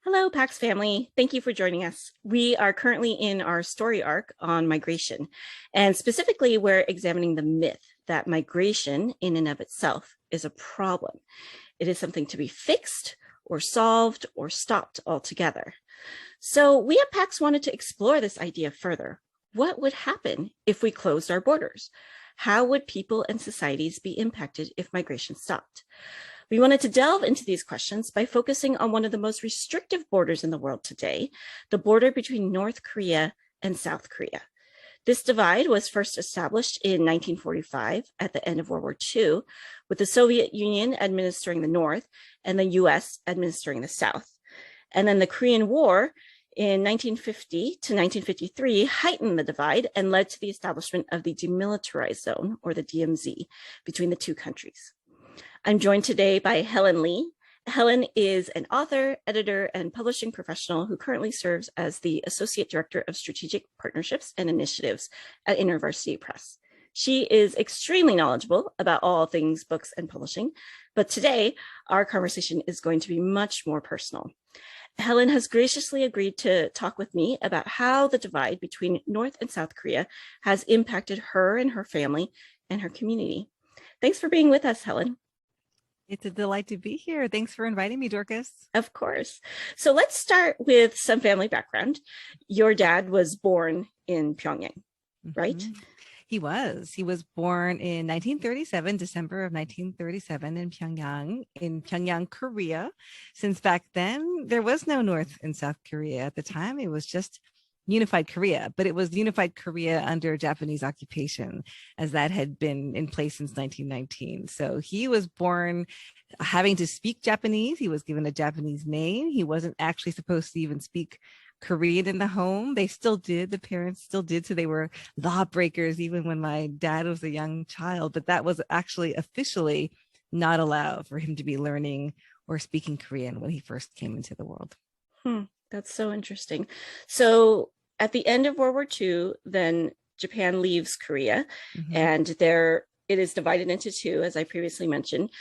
Hello, PAX family. Thank you for joining us. We are currently in our story arc on migration, and specifically, we're examining the myth that migration in and of itself is a problem. It is something to be fixed or solved or stopped altogether. So we at PAX wanted to explore this idea further. What would happen if we closed our borders? How would people and societies be impacted if migration stopped? We wanted to delve into these questions by focusing on one of the most restrictive borders in the world today, the border between North Korea and South Korea. This divide was first established in 1945 at the end of World War II, with the Soviet Union administering the North and the US administering the South. And then the Korean War in 1950 to 1953 heightened the divide and led to the establishment of the Demilitarized Zone, or the DMZ, between the two countries. I'm joined today by Helen Lee. Helen is an author, editor, and publishing professional who currently serves as the Associate Director of Strategic Partnerships and Initiatives at InterVarsity Press. She is extremely knowledgeable about all things books and publishing, but today our conversation is going to be much more personal. Helen has graciously agreed to talk with me about how the divide between North and South Korea has impacted her and her family and her community. Thanks for being with us, Helen. It's a delight to be here. Thanks for inviting me, Dorcas. Of course. So let's start with some family background. Your dad was born in Pyongyang, right? He was. He was born in 1937, December of 1937 in Pyongyang, Korea. Since back then, there was no North and South Korea at the time. It was just unified Korea, but it was unified Korea under Japanese occupation, as that had been in place since 1919. So he was born having to speak Japanese. He was given a Japanese name. He wasn't actually supposed to even speak Korean in the home. They still did. The parents still did. So they were lawbreakers even when my dad was a young child. But that was actually officially not allowed for him to be learning or speaking Korean when he first came into the world. That's so interesting. So at the end of World War II, then Japan leaves Korea, and it is divided into two, as I previously mentioned.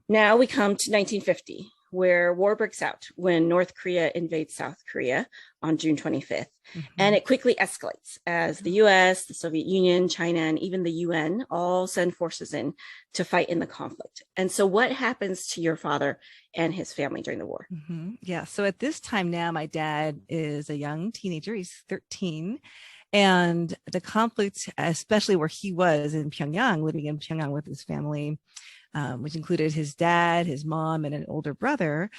Now we come to 1950, where war breaks out when North Korea invades South Korea on June 25th. And it quickly escalates as the US, the Soviet Union, China, and even the UN all send forces in to fight in the conflict. And so what happens to your father and his family during the war? Yeah. So at this time now, my dad is a young teenager. He's 13. And the conflict, especially where he was in Pyongyang, living in Pyongyang with his family, which included his dad, his mom, and an older brother,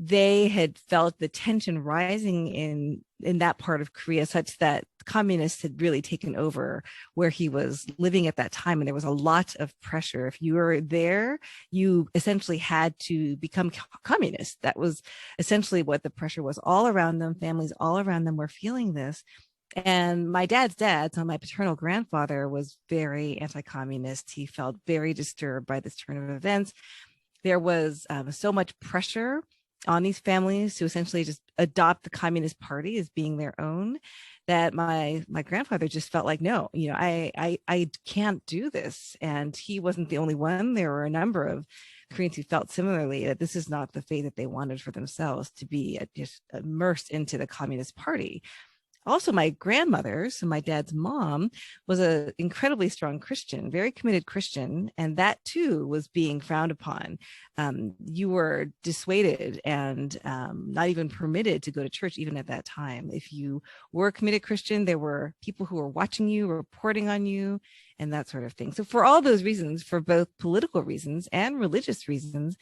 they had felt the tension rising in that part of Korea, such that communists had really taken over where he was living at that time. And there was a lot of pressure. If you were there, you essentially had to become communist. That was essentially what the pressure was. All around them, families all around them were feeling this. And my dad's dad, so my paternal grandfather, was very anti-communist. He felt very disturbed by this turn of events. There was so much pressure on these families to essentially just adopt the Communist Party as being their own, that my grandfather just felt like, no, I can't do this. And he wasn't the only one. There were a number of Koreans who felt similarly, that this is not the fate that they wanted for themselves, to be just immersed into the Communist Party. Also, my grandmother, so my dad's mom, was an incredibly strong Christian, very committed Christian, and that too was being frowned upon. You were dissuaded and not even permitted to go to church even at that time. If you were a committed Christian, there were people who were watching you, reporting on you, and that sort of thing. So for all those reasons, for both political reasons and religious reasons,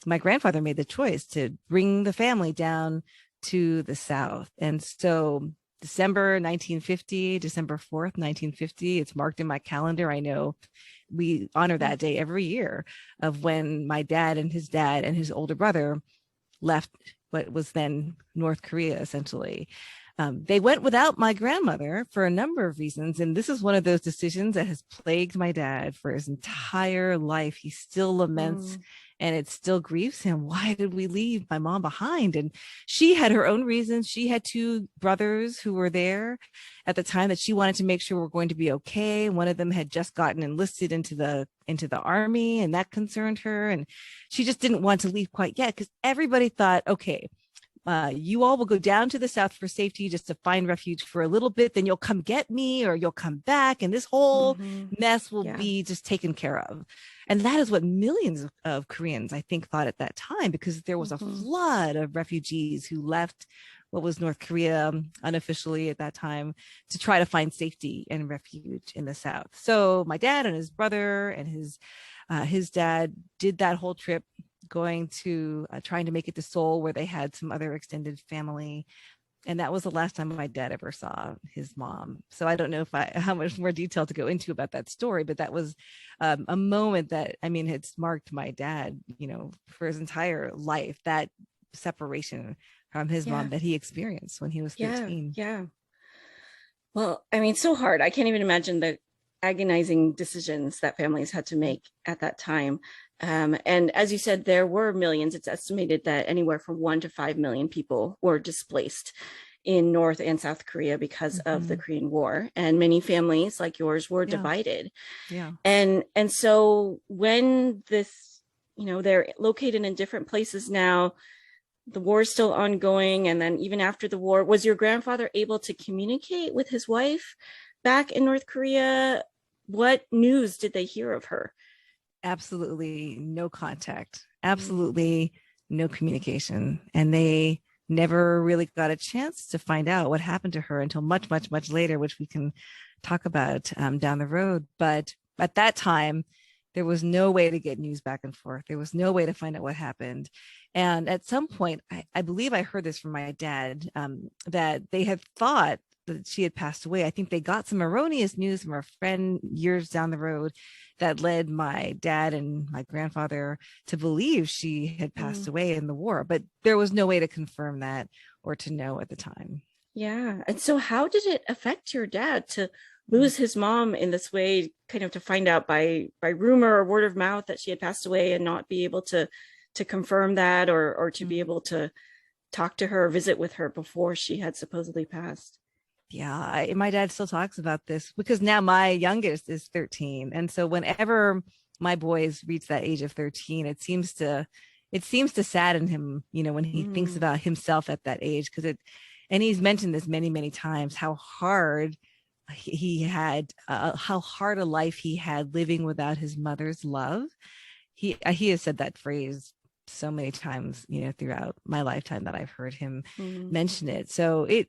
my grandfather made the choice to bring the family down to the South. And so December 1950, December 4th, 1950. It's marked in my calendar. I know we honor that day every year, of when my dad and his older brother left what was then North Korea, essentially. They went without my grandmother for a number of reasons. And this is one of those decisions that has plagued my dad for his entire life. He still laments and it still grieves him. Why did we leave my mom behind? And she had her own reasons. She had two brothers who were there at the time that she wanted to make sure were going to be okay. One of them had just gotten enlisted into the army, and that concerned her. And she just didn't want to leave quite yet, because everybody thought, okay, you all will go down to the south for safety just to find refuge for a little bit. Then you'll come get me or you'll come back. And this whole mess will be just taken care of. And that is what millions of Koreans, I think, thought at that time, because there was a flood of refugees who left what was North Korea unofficially at that time to try to find safety and refuge in the south. So my dad and his brother and his dad did that whole trip, going to trying to make it to Seoul, where they had some other extended family. And that was the last time my dad ever saw his mom. So I don't know how much more detail to go into about that story, but that was a moment that, I mean, it's marked my dad, for his entire life, that separation from his mom that he experienced when he was 13. Yeah. Well, I mean, so hard. I can't even imagine the agonizing decisions that families had to make at that time. And as you said, there were millions. It's estimated that anywhere from 1 to 5 million people were displaced in North and South Korea because of the Korean War. And many families like yours were divided. Yeah. And so when this, they're located in different places now, the war is still ongoing. And then even after the war, was your grandfather able to communicate with his wife back in North Korea? What news did they hear of her? Absolutely no contact, absolutely no communication. And they never really got a chance to find out what happened to her until much, much, much later, which we can talk about down the road. But at that time, there was no way to get news back and forth. There was no way to find out what happened. And at some point, I believe I heard this from my dad, that they had thought that she had passed away. I think they got some erroneous news from a friend years down the road that led my dad and my grandfather to believe she had passed away in the war, but there was no way to confirm that or to know at the time. Yeah. And so how did it affect your dad to lose his mom in this way, kind of to find out by rumor or word of mouth that she had passed away and not be able to confirm that or to be able to talk to her or visit with her before she had supposedly passed? Yeah, my dad still talks about this because now my youngest is 13. And so whenever my boys reach that age of 13, it seems to sadden him, when he thinks about himself at that age, and he's mentioned this many, many times, how hard he had, how hard a life he had living without his mother's love. He has said that phrase so many times, throughout my lifetime that I've heard him mention it. So it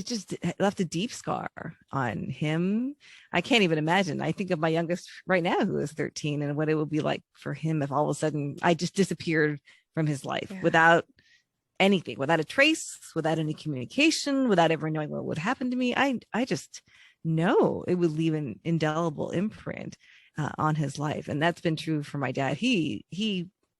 just left a deep scar on him. I can't even imagine. I think of my youngest right now, who is 13, and what it would be like for him if all of a sudden I just disappeared from his life without anything, without a trace, without any communication, without ever knowing what would happen to me. I just know it would leave an indelible imprint on his life. And that's been true for my dad. He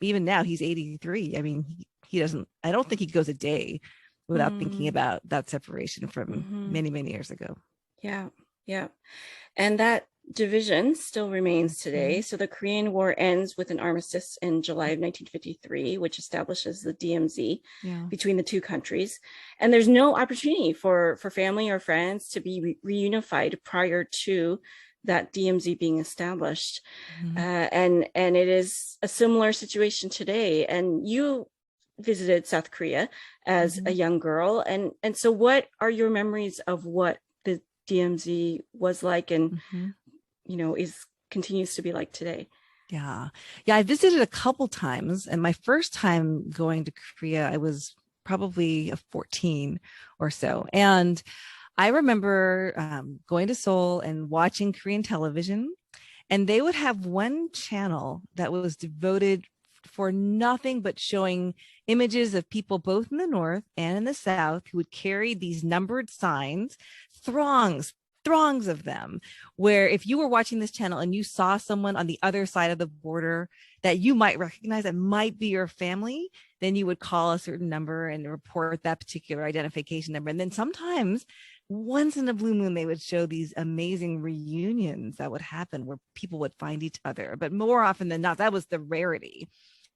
even now, he's 83. I mean, I don't think he goes a day without thinking about that separation from many, many years ago. Yeah. And that division still remains today. So the Korean War ends with an armistice in July of 1953, which establishes the DMZ between the two countries. And there's no opportunity for family or friends to be reunified prior to that DMZ being established. And it is a similar situation today. And you visited South Korea as a young girl. And so what are your memories of what the DMZ was like and, continues to be like today? Yeah. I visited a couple times, and my first time going to Korea, I was probably 14 or so. And I remember going to Seoul and watching Korean television, and they would have one channel that was devoted for nothing but showing images of people both in the north and in the south who would carry these numbered signs, throngs of them, where if you were watching this channel and you saw someone on the other side of the border that you might recognize, that might be your family, then you would call a certain number and report that particular identification number. And then sometimes, once in a blue moon, they would show these amazing reunions that would happen where people would find each other. But more often than not, that was the rarity.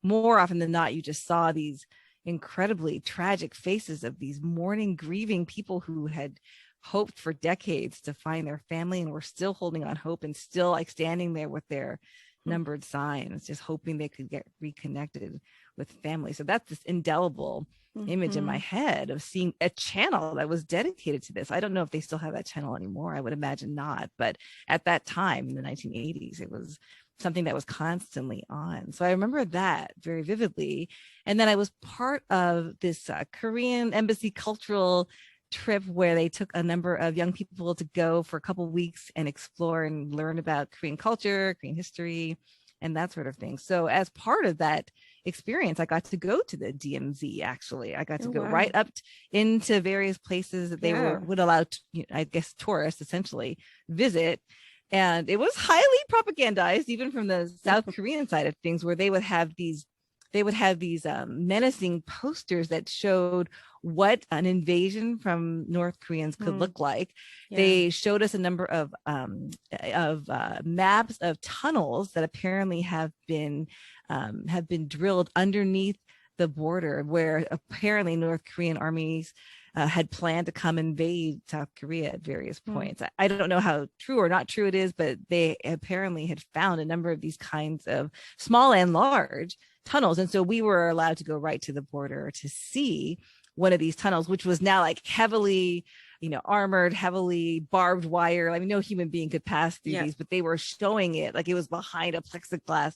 More often than not, you just saw these incredibly tragic faces of these mourning, grieving people who had hoped for decades to find their family and were still holding on hope and still like standing there with their numbered signs, just hoping they could get reconnected with family. So that's this indelible image in my head of seeing a channel that was dedicated to this. I don't know if they still have that channel anymore. I would imagine not. But at that time in the 1980s, it was something that was constantly on. So I remember that very vividly. And then I was part of this Korean embassy cultural trip where they took a number of young people to go for a couple of weeks and explore and learn about Korean culture, Korean history, and that sort of thing. So as part of that experience, I got to go to the DMZ. Actually, I got to go right up into various places that they would allow, I guess, tourists essentially visit. And it was highly propagandized, even from the South Korean side of things, where they would have these menacing posters that showed what an invasion from North Koreans could look like. They showed us a number of maps of tunnels that apparently have been drilled underneath the border, where apparently North Korean armies had planned to come invade South Korea at various points. I don't know how true or not true it is, but they apparently had found a number of these kinds of small and large tunnels. And so we were allowed to go right to the border to see one of these tunnels, which was now like heavily, armored, heavily barbed wire. I mean, no human being could pass through these, but they were showing it like it was behind a plexiglass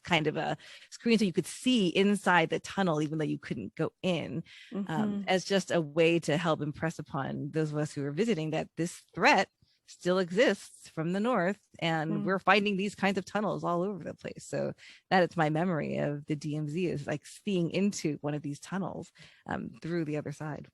kind of a screen, so you could see inside the tunnel even though you couldn't go in, as just a way to help impress upon those of us who were visiting that this threat still exists from the north, and we're finding these kinds of tunnels all over the place. So that is my memory of the DMZ, is like seeing into one of these tunnels through the other side.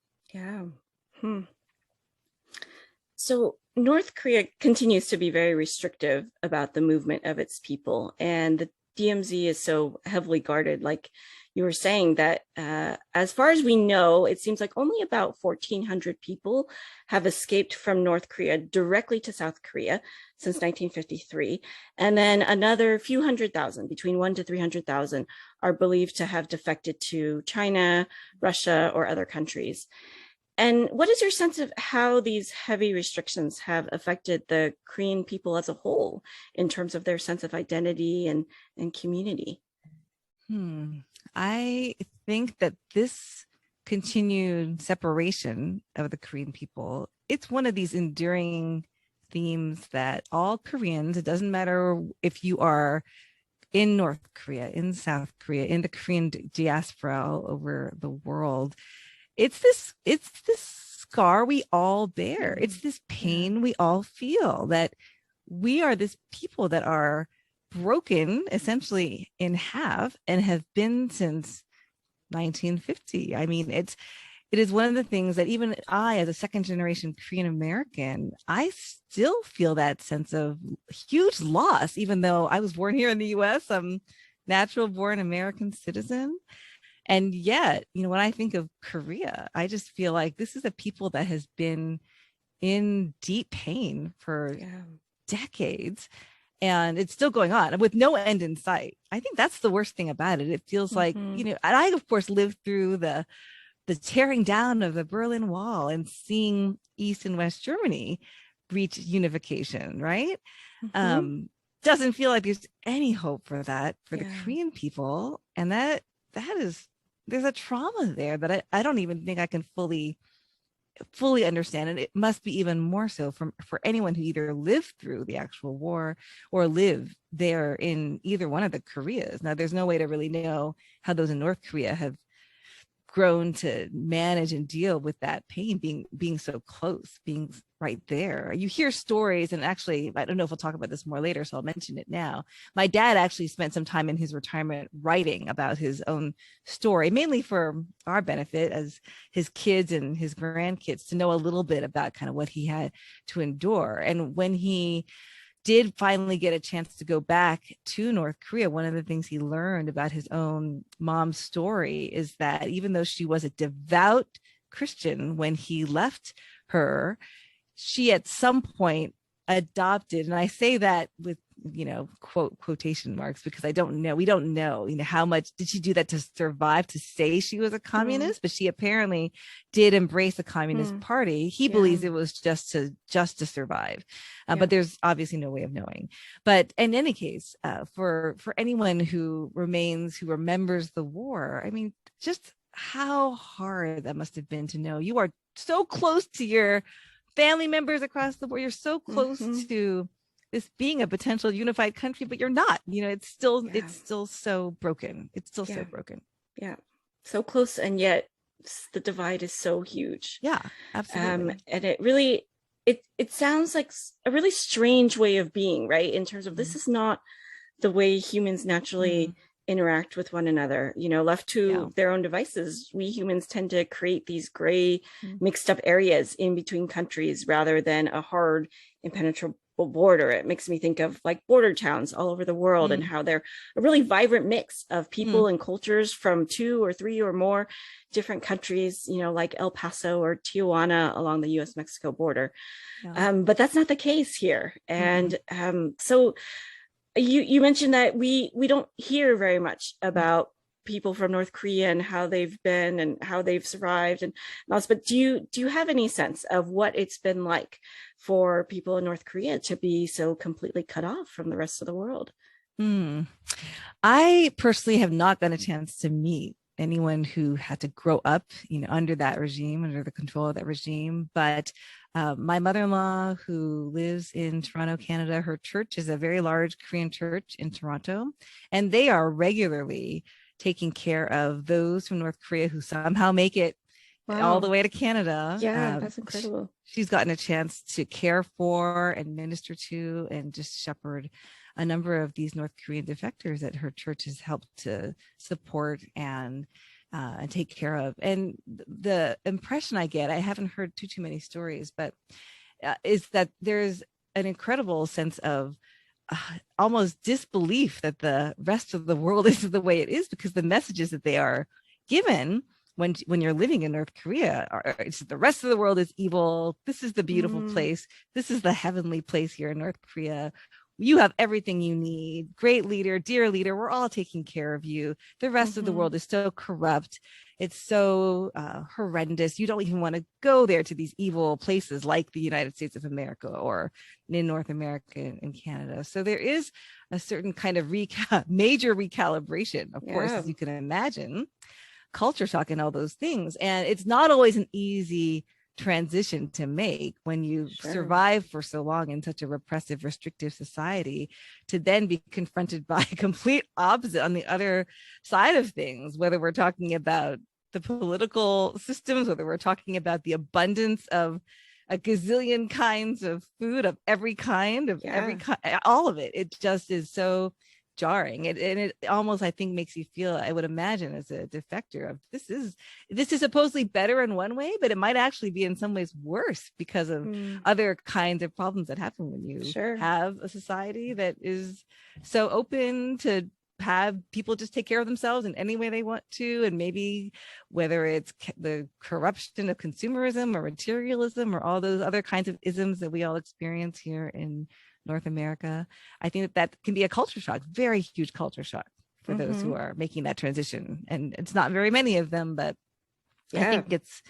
So North Korea continues to be very restrictive about the movement of its people, and the DMZ is so heavily guarded, like you were saying, that as far as we know, it seems like only about 1,400 people have escaped from North Korea directly to South Korea since 1953. And then another few hundred thousand, between 1 to 300,000, are believed to have defected to China, Russia, or other countries. And what is your sense of how these heavy restrictions have affected the Korean people as a whole in terms of their sense of identity and community? I think that this continued separation of the Korean people, it's one of these enduring themes that all Koreans, it doesn't matter if you are in North Korea, in South Korea, in the Korean diaspora all over the world, it's this scar we all bear. It's this pain we all feel, that we are this people that are broken essentially in half and have been since 1950. I mean, it is one of the things that even I, as a second generation Korean American, I still feel that sense of huge loss, even though I was born here in the US. I'm natural born American citizen. And yet, when I think of Korea, I just feel like this is a people that has been in deep pain for decades, and it's still going on with no end in sight. I think that's the worst thing about it. It feels like, and I, of course, lived through the tearing down of the Berlin Wall and seeing East and West Germany reach unification, right? Doesn't feel like there's any hope for that for the Korean people. And that is, there's a trauma there that I don't even think I can fully understand. And it must be even more so for anyone who either lived through the actual war or lived there in either one of the Koreas. Now, there's no way to really know how those in North Korea have grown to manage and deal with that pain, being so close, being right there. You hear stories, and actually, I don't know if we'll talk about this more later, so I'll mention it now. My dad actually spent some time in his retirement writing about his own story, mainly for our benefit as his kids and his grandkids to know a little bit about kind of what he had to endure. And when he did finally get a chance to go back to North Korea, one of the things he learned about his own mom's story is that even though she was a devout Christian when he left her, she at some point adopted, and I say that with quotation marks, because we don't know, how much did she do that to survive, to say she was a communist, but she apparently did embrace the Communist Party. He believes it was just to survive. But there's obviously no way of knowing. But in any case, for anyone who remembers the war, I mean, just how hard that must have been to know you are so close to your family members across the board. You're so close to this being a potential unified country, but you're not. It's still so broken. It's still so broken. Yeah, so close, and yet the divide is so huge. Yeah, absolutely. And it really, it sounds like a really strange way of being, right? In terms of this is not the way humans naturally interact with one another. Left to their own devices, we humans tend to create these gray mixed up areas in between countries rather than a hard impenetrable border. It makes me think of like border towns all over the world and how they're a really vibrant mix of people and cultures from 2 or 3 or more different countries, like El Paso or Tijuana along the US Mexico border. But that's not the case here. And so you mentioned that we don't hear very much about people from North Korea and how they've been and how they've survived and else. But do you have any sense of what it's been like for people in North Korea to be so completely cut off from the rest of the world? I personally have not gotten a chance to meet anyone who had to grow up, under that regime, under the control of that regime. But my mother-in-law, who lives in Toronto, Canada, her church is a very large Korean church in Toronto, and they are regularly taking care of those from North Korea who somehow make it all the way to Canada. Yeah, that's incredible. She's gotten a chance to care for and minister to and just shepherd a number of these North Korean defectors that her church has helped to support and take care of. And the impression I get, I haven't heard too many stories, but is that there's an incredible sense of almost disbelief that the rest of the world is the way it is, because the messages that they are given when you're living in North Korea it's the rest of the world is evil. This is the beautiful place. This is the heavenly place here in North Korea. You have everything you need. Great leader, dear leader. We're all taking care of you. The rest of the world is so corrupt. It's so horrendous. You don't even want to go there, to these evil places like the United States of America or in North America and Canada. So there is a certain kind of major recalibration, of course, as you can imagine, culture shock and all those things. And it's not always an easy transition to make when you survive for so long in such a repressive, restrictive society, to then be confronted by a complete opposite on the other side of things, whether we're talking about the political systems, whether we're talking about the abundance of a gazillion kinds of food of every kind, all of it. It just is so jarring. And it almost, I think, makes you feel, I would imagine, as a defector, of this is supposedly better in one way, but it might actually be in some ways worse because of other kinds of problems that happen when you have a society that is so open to have people just take care of themselves in any way they want to. And maybe whether it's the corruption of consumerism or materialism or all those other kinds of isms that we all experience here in North America, I think that can be a culture shock, very huge culture shock for those who are making that transition. And it's not very many of them, but I think it's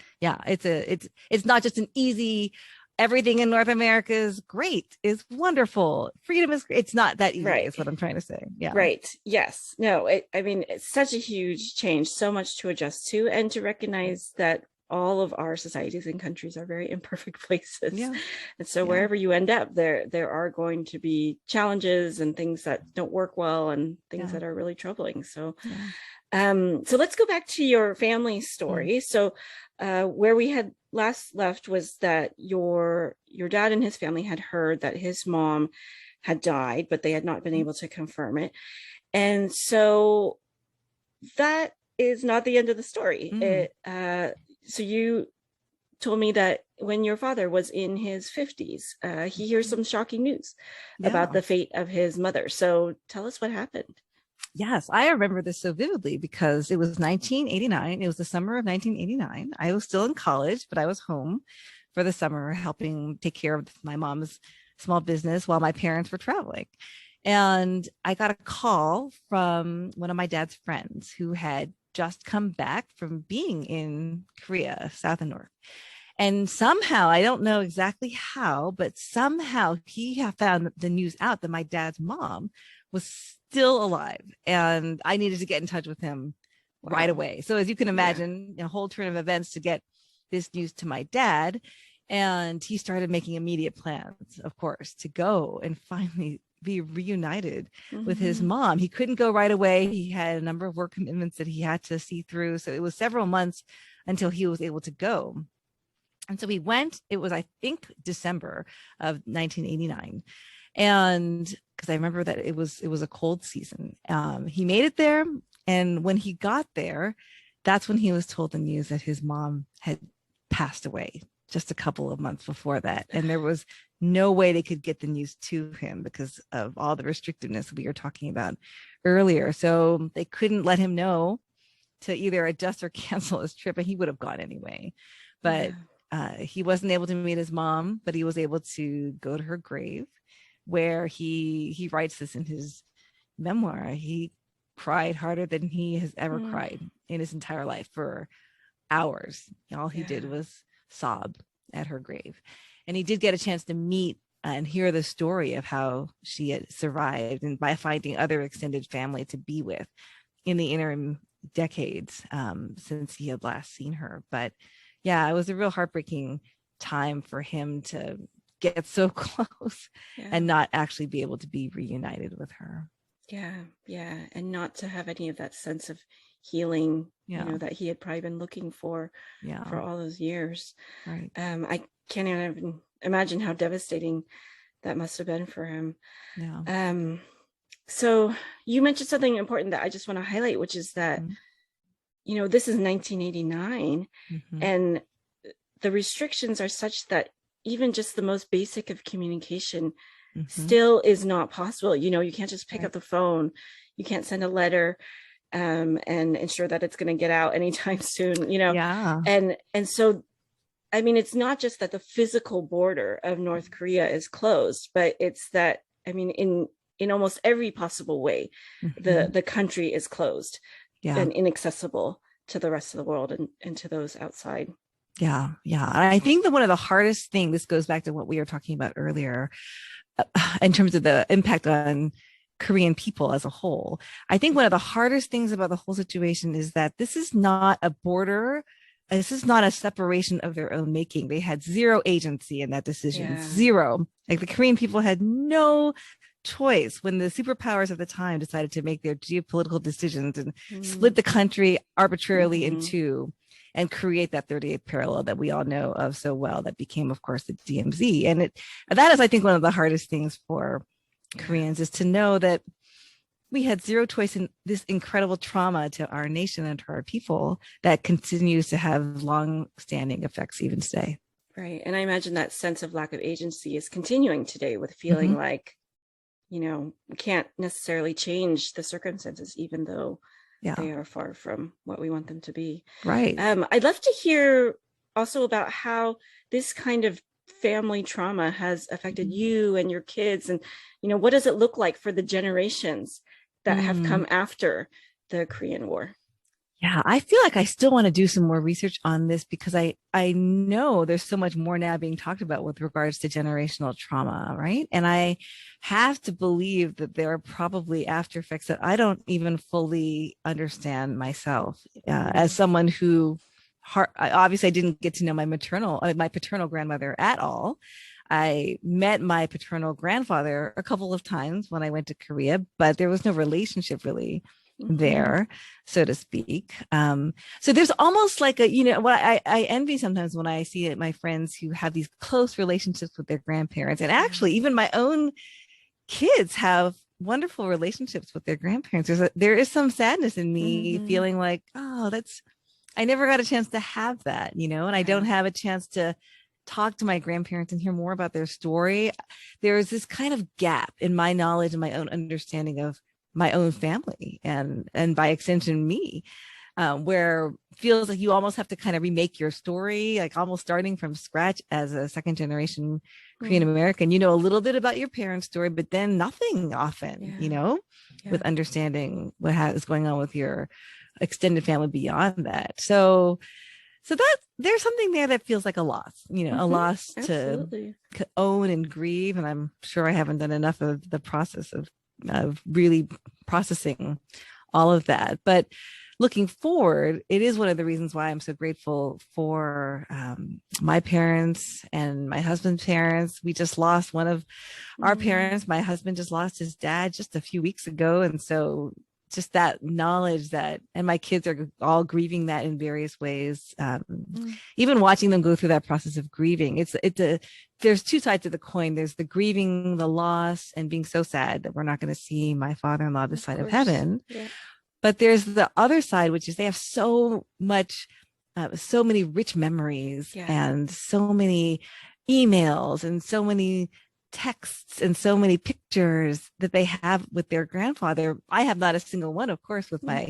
not just an easy, everything in North America is great, is wonderful, freedom is great. It's not that easy, is what I'm trying to say. Yeah. Right. Yes. No, I mean, it's such a huge change, so much to adjust to, and to recognize that all of our societies and countries are very imperfect places. Yeah. And so wherever you end up, there are going to be challenges and things that don't work well and things that are really troubling. So, so let's go back to your family story. So where we had last left was that your dad and his family had heard that his mom had died, but they had not been able to confirm it. And so that is not the end of the story. So you told me that when your father was in his 50s, he hears some shocking news about the fate of his mother. So tell us what happened. Yes, I remember this so vividly because it was 1989. It was the summer of 1989. I was still in college, but I was home for the summer helping take care of my mom's small business while my parents were traveling. And I got a call from one of my dad's friends who had just come back from being in Korea, South and North. And somehow, I don't know exactly how, but somehow he found the news out that my dad's mom was still alive. And I needed to get in touch with him right Wow. away. So as you can Yeah. imagine, a whole turn of events to get this news to my dad. And he started making immediate plans, of course, to go and finally be reunited with his Hmm. mom. He couldn't go right away. He had a number of work commitments that he had to see through. So it was several months until he was able to go. And so we went, it was, I think, December of 1989. And because I remember that it was a cold season. He made it there. And when he got there, that's when he was told the news that his mom had passed away just a couple of months before that. And there was no way they could get the news to him because of all the restrictiveness we were talking about earlier. So they couldn't let him know to either adjust or cancel his trip, and he would have gone anyway. But Yeah. he wasn't able to meet his mom, but he was able to go to her grave, where he writes this in his memoir. He cried harder than he has ever Mm. cried in his entire life for hours. All he did Yeah. was sob at her grave. And he did get a chance to meet and hear the story of how she had survived, and by finding other extended family to be with in the interim decades since he had last seen her. But yeah, it was a real heartbreaking time for him to get so close Yeah. and not actually be able to be reunited with her. Yeah. Yeah. And not to have any of that sense of healing, Yeah. that he had probably been looking for Yeah. all those years. Right. I can't even imagine how devastating that must have been for him. Yeah. Um, so you mentioned something important that I just want to highlight, which is that, this is 1989, Mm-hmm. and the restrictions are such that even just the most basic of communication Mm-hmm. still is not possible. You can't just pick Right. up the phone. You can't send a letter and ensure that it's going to get out anytime soon. Yeah. And so, I mean, it's not just that the physical border of North Korea is closed, but it's that, I mean, in almost every possible way, Mm-hmm. the country is closed Yeah. and inaccessible to the rest of the world and to those outside. Yeah. Yeah. And I think that one of the hardest things, this goes back to what we were talking about earlier, in terms of the impact on Korean people as a whole. I think one of the hardest things about the whole situation is that this is not a border. This is not a separation of their own making. They had zero agency in that decision. Yeah. Zero. Like, the Korean people had no choice when the superpowers of the time decided to make their geopolitical decisions and split the country arbitrarily in Mm-hmm. two and create that 38th parallel that we all know of so well, that became, of course, the DMZ. And that is, I think, one of the hardest things for Yeah. Koreans, is to know that we had zero choice in this incredible trauma to our nation and to our people that continues to have long-standing effects even today. Right. And I imagine that sense of lack of agency is continuing today, with feeling Mm-hmm. like, we can't necessarily change the circumstances, even though Yeah. they are far from what we want them to be. Right. I'd love to hear also about how this kind of family trauma has affected you and your kids, and what does it look like for the generations that have Mm. come after the Korean War? Yeah, I feel like I still want to do some more research on this, because I know there's so much more now being talked about with regards to generational trauma, right? And I have to believe that there are probably after effects that I don't even fully understand myself, as someone who, obviously, I didn't get to know my paternal grandmother at all. I met my paternal grandfather a couple of times when I went to Korea, but there was no relationship really there, so to speak. So there's almost like what I envy sometimes when I see my friends who have these close relationships with their grandparents, and actually even my own kids have wonderful relationships with their grandparents. There is some sadness in me feeling like, oh, I never got a chance to have that, and I don't have a chance to talk to my grandparents and hear more about their story. There is this kind of gap in my knowledge and my own understanding of my own family, and by extension me, where feels like you almost have to kind of remake your story, like almost starting from scratch as a second generation Korean American. You know a little bit about your parents' story, but then nothing often, with understanding what is going on with your extended family beyond that. So that there's something there that feels like a loss, a loss to own and grieve. And I'm sure I haven't done enough of the process of really processing all of that. But looking forward, it is one of the reasons why I'm so grateful for my parents and my husband's parents. We just lost one of our parents. My husband just lost his dad just a few weeks ago. And so just that knowledge that, and my kids are all grieving that in various ways. Even watching them go through that process of grieving, there's two sides of the coin. There's the grieving, the loss, and being so sad that we're not going to see my father-in-law this side of heaven. Yeah. But there's the other side, which is they have so many rich memories and so many emails and so many texts and so many pictures that they have with their grandfather. I have not a single one, of course, with my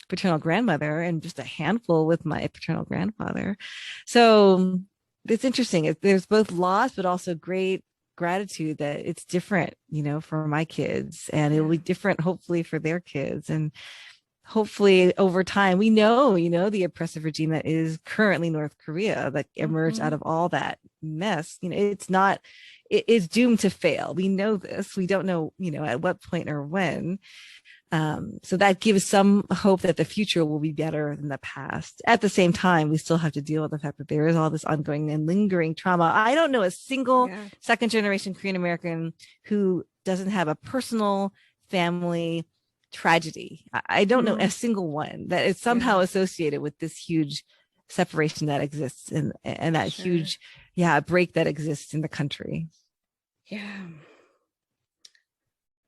paternal grandmother, and just a handful with my paternal grandfather. So it's interesting. There's both loss, but also great gratitude that it's different, for my kids, and it'll be different, hopefully, for their kids. And hopefully over time, we know, the oppressive regime that is currently North Korea that emerged out of all that mess, it is doomed to fail. We know this. We don't know, at what point or when. So that gives some hope that the future will be better than the past. At the same time, we still have to deal with the fact that there is all this ongoing and lingering trauma. I don't know a single second generation Korean American who doesn't have a personal family tragedy. I don't know a single one that is somehow associated with this huge separation that exists and that huge break that exists in the country.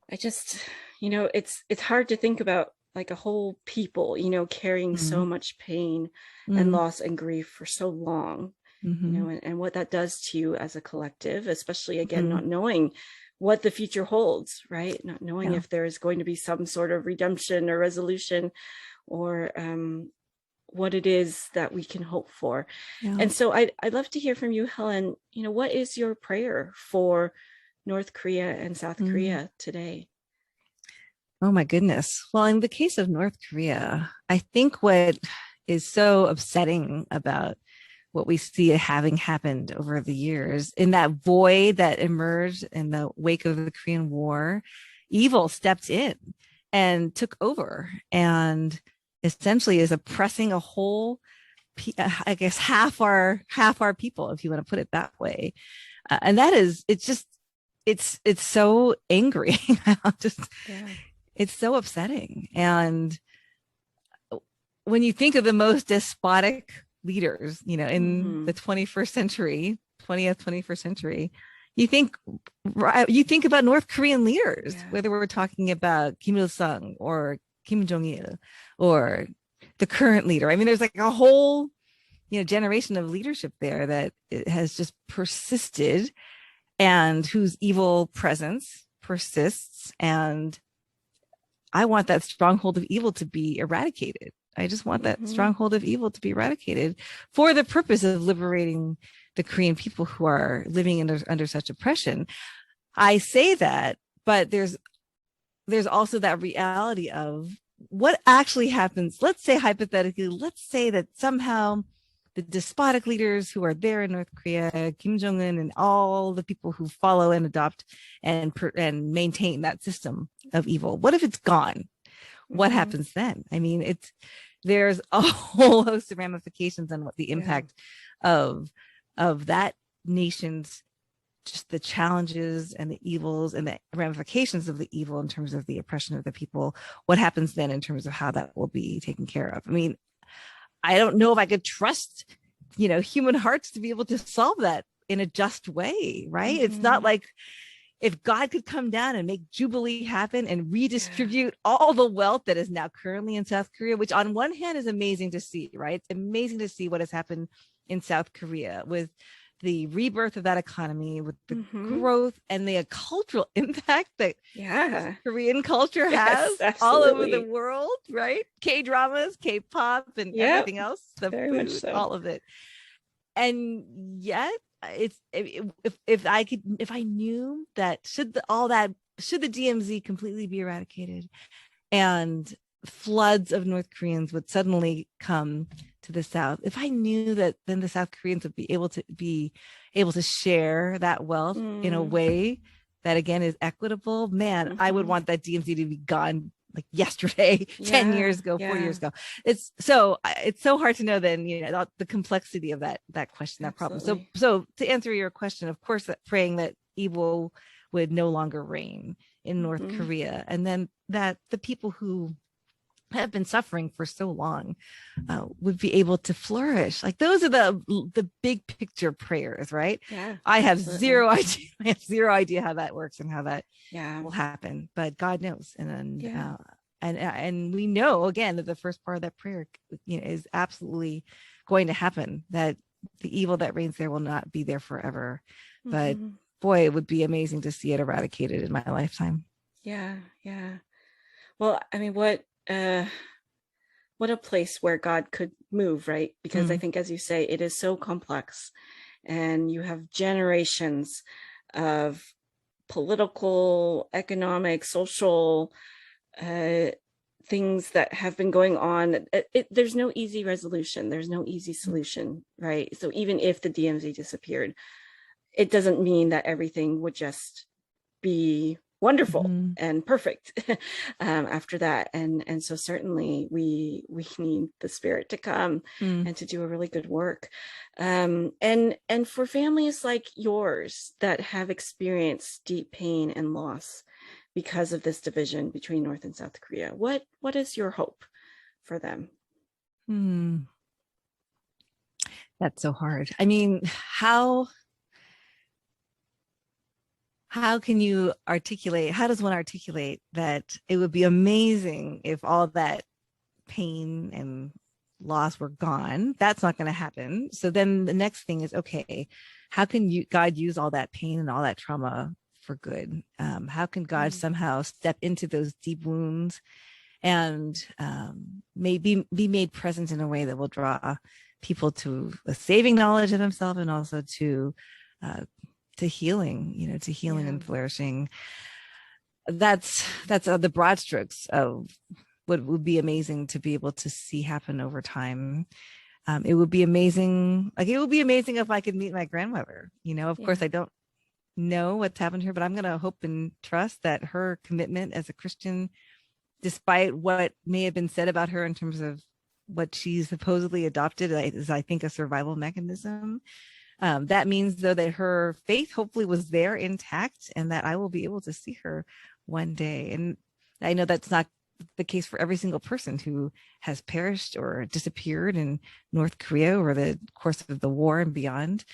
I just, it's hard to think about like a whole people, carrying so much pain and loss and grief for so long, and what that does to you as a collective, especially again, not knowing what the future holds, right? Not knowing if there's going to be some sort of redemption or resolution, or what it is that we can hope for. And so I'd love to hear from you, Helen. What is your prayer for North Korea and South Korea today? Oh my goodness. Well, in the case of North Korea, I think what is so upsetting about what we see having happened over the years, in that void that emerged in the wake of the Korean War, evil stepped in and took over and essentially is oppressing a whole, I guess, half our people, if you want to put it that way. And that is, it's so angry. It's so upsetting. And when you think of the most despotic leaders, in the 21st century, 21st century, you think about North Korean leaders, whether we're talking about Kim Il-sung or Kim Jong-il or the current leader. I mean, there's like a whole, generation of leadership there that it has just persisted, and whose evil presence persists. And I want that stronghold of evil to be eradicated. I just want that stronghold of evil to be eradicated for the purpose of liberating the Korean people who are living under such oppression. I say that, but there's also that reality of what actually happens. Let's say hypothetically, let's say that somehow the despotic leaders who are there in North Korea, Kim Jong-un and all the people who follow and adopt and maintain that system of evil, what if it's gone? What happens then? I mean, there's a whole host of ramifications on what the impact of that nation's, just the challenges and the evils and the ramifications of the evil in terms of the oppression of the people. What happens then in terms of how that will be taken care of? I mean, I don't know if I could trust, human hearts to be able to solve that in a just way, right? It's not like if God could come down and make Jubilee happen and redistribute all the wealth that is now currently in South Korea, which on one hand is amazing to see, right? It's amazing to see what has happened in South Korea with the rebirth of that economy, with the Mm-hmm. growth and the cultural impact that Yeah. Korean culture Yes, has all over the absolutely. world, right? K-dramas, K-pop, and Yep. everything else, the Very much food, so. all of it. And yet it's if I knew that should the DMZ completely be eradicated and floods of North Koreans would suddenly come to the South, if I knew that then the South Koreans would be able to share that wealth in a Mm. way that again is equitable, man, I would Mm-hmm. want that DMZ to be gone like yesterday, 10 Yeah. years ago, 4 years Yeah. ago. It's so hard to know then, the complexity of that question, that problem. So Absolutely. to answer your question, of course, that praying that evil would no longer reign in North Mm-hmm. Korea, and then that the people who have been suffering for so long would be able to flourish. Like those are the big picture prayers, right? Yeah. I have Absolutely. zero idea. I have zero idea how that works and how that Yeah. will happen, but God knows. Yeah. And we know again that the first part of that prayer, is absolutely going to happen. That the evil that reigns there will not be there forever. But Mm-hmm. boy, it would be amazing to see it eradicated in my lifetime. Yeah. Yeah. Well, I mean, what a place where God could move, right? Because I Mm. think, as you say, it is so complex, and you have generations of political, economic, social uh, things that have been going on. There's no easy resolution. There's no easy solution, right? So even if the DMZ disappeared, it doesn't mean that everything would just be wonderful Mm-hmm. and perfect after that. And so certainly we need the Spirit to come Mm. and to do a really good work. And for families like yours that have experienced deep pain and loss because of this division between North and South Korea, what is your hope for them? Mm. That's so hard. I mean, how can you articulate, how does one articulate that it would be amazing if all that pain and loss were gone? That's not going to happen. So then the next thing is, okay, how can God use all that pain and all that trauma for good? How can God Mm. somehow step into those deep wounds and maybe be made present in a way that will draw people to a saving knowledge of himself, and also uh, to healing, to healing Yeah. and flourishing. That's the broad strokes of what would be amazing to be able to see happen over time. It would be amazing. Like it would be amazing if I could meet my grandmother. Of course, Yeah. I don't know what's happened to her, but I'm going to hope and trust that her commitment as a Christian, despite what may have been said about her in terms of what she's supposedly adopted, is, I think, a survival mechanism. That means, though, that her faith hopefully was there intact, and that I will be able to see her one day. And I know that's not the case for every single person who has perished or disappeared in North Korea over the course of the war and beyond.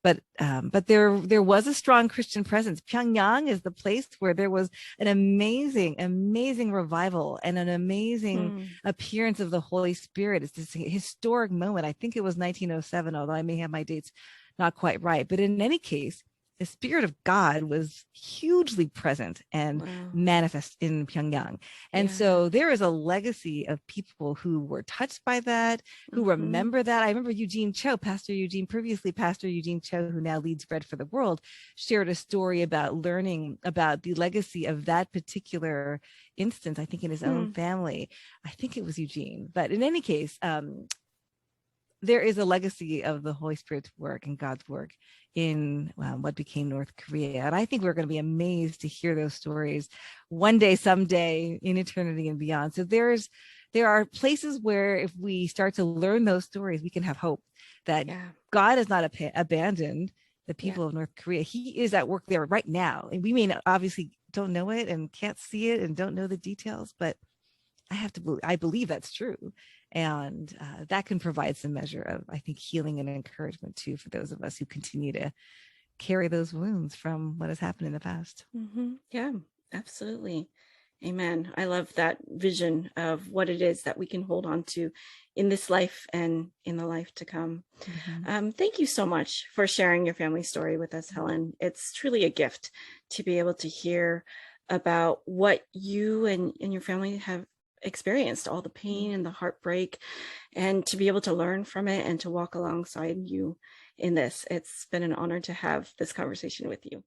But there was a strong Christian presence. Pyongyang is the place where there was an amazing revival and an amazing Mm. appearance of the Holy Spirit. It's this historic moment. I think it was 1907, although I may have my dates not quite right. But in any case, the Spirit of God was hugely present and Wow. manifest in Pyongyang. And Yeah. so there is a legacy of people who were touched by that, who Mm-hmm. remember that. I remember Eugene Cho, previously Pastor Eugene Cho, who now leads Bread for the World, shared a story about learning about the legacy of that particular instance, I think in his own Hmm. family. I think it was Eugene. But in any case, there is a legacy of the Holy Spirit's work and God's work in what became North Korea. And I think we're going to be amazed to hear those stories one day, someday, in eternity and beyond. So there are places where if we start to learn those stories, we can have hope that Yeah. God has not abandoned the Yeah. people of North Korea. He is at work there right now. And we may not, obviously don't know it and can't see it and don't know the details, but I believe that's true. And that can provide some measure of, I think, healing and encouragement too, for those of us who continue to carry those wounds from what has happened in the past. Mm-hmm. Yeah, absolutely. Amen. I love that vision of what it is that we can hold on to in this life and in the life to come. Thank you so much for sharing your family story with us, Helen. It's truly a gift to be able to hear about what you and your family have experienced, all the pain and the heartbreak, and to be able to learn from it and to walk alongside you in this. It's been an honor to have this conversation with you.